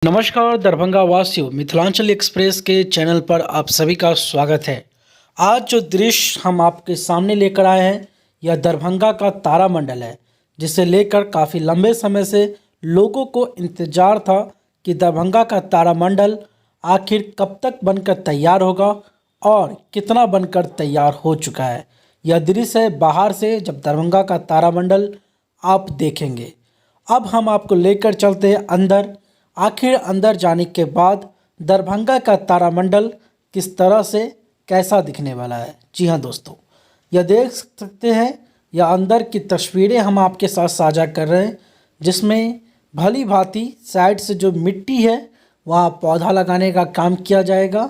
नमस्कार दरभंगा वासियों, मिथिलांचल एक्सप्रेस के चैनल पर आप सभी का स्वागत है। आज जो दृश्य हम आपके सामने लेकर आए हैं यह दरभंगा का तारामंडल है, जिसे लेकर काफ़ी लंबे समय से लोगों को इंतज़ार था कि दरभंगा का तारामंडल आखिर कब तक बनकर तैयार होगा और कितना बनकर तैयार हो चुका है। यह दृश्य है बाहर से जब दरभंगा का तारामंडल आप देखेंगे। अब हम आपको लेकर चलते हैं अंदर। आखिर अंदर जाने के बाद दरभंगा का तारामंडल किस तरह से कैसा दिखने वाला है। जी हाँ दोस्तों, यह देख सकते हैं, यह अंदर की तस्वीरें हम आपके साथ साझा कर रहे हैं, जिसमें भली भांति साइड से जो मिट्टी है वहाँ पौधा लगाने का काम किया जाएगा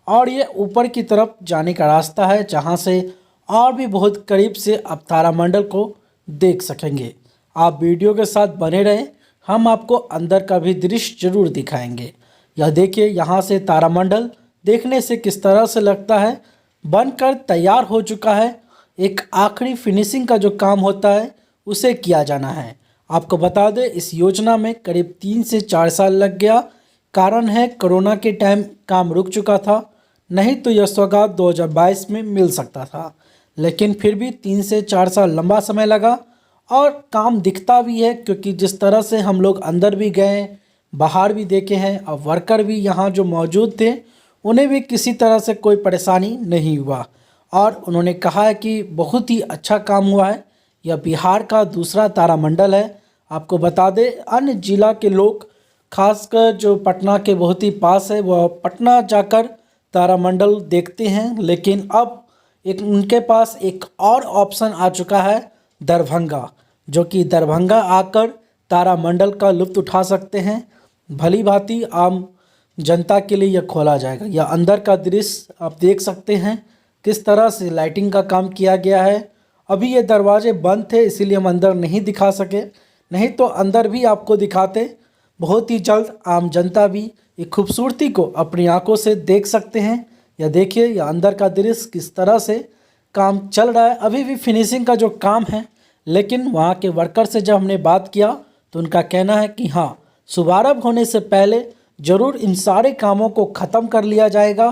और ये ऊपर की तरफ जाने का रास्ता है, जहाँ से और भी बहुत करीब से आप तारामंडल को देख सकेंगे। आप वीडियो के साथ बने रहें, हम आपको अंदर का भी दृश्य जरूर दिखाएंगे। यह देखिए, यहाँ से तारामंडल देखने से किस तरह से लगता है, बनकर तैयार हो चुका है। एक आखिरी फिनिशिंग का जो काम होता है उसे किया जाना है। आपको बता दें, इस योजना में करीब 3 से 4 साल लग गया। कारण है कोरोना के टाइम काम रुक चुका था, नहीं तो यह सौगात 2022 में मिल सकता था, लेकिन फिर भी 3 से 4 साल लंबा समय लगा और काम दिखता भी है, क्योंकि जिस तरह से हम लोग अंदर भी गए, बाहर भी देखे हैं और वर्कर भी यहाँ जो मौजूद थे उन्हें भी किसी तरह से कोई परेशानी नहीं हुआ और उन्होंने कहा है कि बहुत ही अच्छा काम हुआ है। यह बिहार का दूसरा तारामंडल है। आपको बता दें, अन्य जिला के लोग खासकर जो पटना के बहुत ही पास है वह पटना जाकर तारामंडल देखते हैं, लेकिन अब एक उनके पास एक और ऑप्शन आ चुका है, दरभंगा, जो कि दरभंगा आकर तारामंडल का लुत्फ़ उठा सकते हैं। भली भांति आम जनता के लिए यह खोला जाएगा। यह अंदर का दृश्य आप देख सकते हैं, किस तरह से लाइटिंग का काम किया गया है। अभी ये दरवाजे बंद थे, इसीलिए हम अंदर नहीं दिखा सके, नहीं तो अंदर भी आपको दिखाते। बहुत ही जल्द आम जनता भी इस खूबसूरती को अपनी आंखों से देख सकते हैं। यह देखिए, यह अंदर का दृश्य किस तरह से काम चल रहा है। अभी भी फिनिशिंग का जो काम है, लेकिन वहाँ के वर्कर से जब हमने बात किया तो उनका कहना है कि हाँ, शुभारंभ होने से पहले ज़रूर इन सारे कामों को ख़त्म कर लिया जाएगा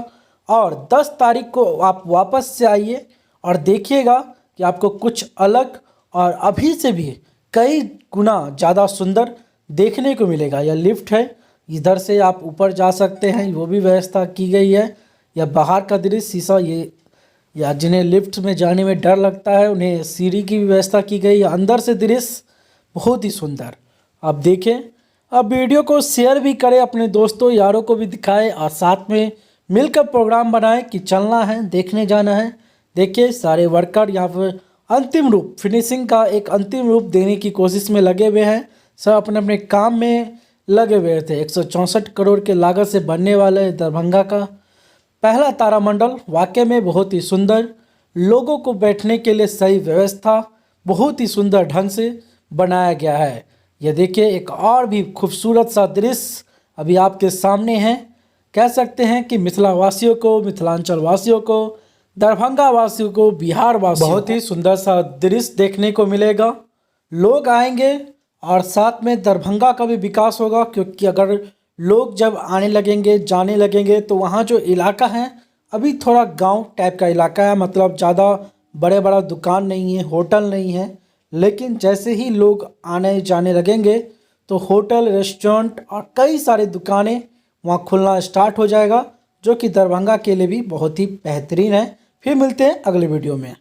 और 10 तारीख को आप वापस से आइए और देखिएगा कि आपको कुछ अलग और अभी से भी कई गुना ज़्यादा सुंदर देखने को मिलेगा। यह लिफ्ट है, इधर से आप ऊपर जा सकते हैं, वो भी व्यवस्था की गई है। यह बाहर का दृश्य शीशा, ये या जिन्हें लिफ्ट में जाने में डर लगता है उन्हें सीढ़ी की भी व्यवस्था की गई है। अंदर से दृश्य बहुत ही सुंदर आप देखें। अब वीडियो को शेयर भी करें, अपने दोस्तों यारों को भी दिखाएं और साथ में मिलकर प्रोग्राम बनाएं कि चलना है, देखने जाना है। देखिए, सारे वर्कर यहाँ पर अंतिम रूप, फिनिशिंग का एक अंतिम रूप देने की कोशिश में लगे हुए हैं। सब अपने अपने काम में लगे हुए थे। 164 करोड़ के लागत से बनने वाले दरभंगा का पहला तारामंडल वाकई में बहुत ही सुंदर, लोगों को बैठने के लिए सही व्यवस्था बहुत ही सुंदर ढंग से बनाया गया है। यह देखिए, एक और भी खूबसूरत सा दृश्य अभी आपके सामने है। कह सकते हैं कि मिथिला वासियों को, मिथिलांचल वासियों को, दरभंगा वासियों को, बिहार वासियों बहुत ही सुंदर सा दृश्य देखने को मिलेगा। लोग आएंगे और साथ में दरभंगा का भी विकास होगा, क्योंकि अगर लोग जब आने लगेंगे, जाने लगेंगे, तो वहाँ जो इलाका है अभी थोड़ा गांव टाइप का इलाका है, मतलब ज़्यादा बड़ा दुकान नहीं है, होटल नहीं है। लेकिन जैसे ही लोग आने जाने लगेंगे तो होटल, रेस्टोरेंट और कई सारी दुकानें वहाँ खुलना स्टार्ट हो जाएगा, जो कि दरभंगा के लिए भी बहुत ही बेहतरीन है। फिर मिलते हैं अगले वीडियो में।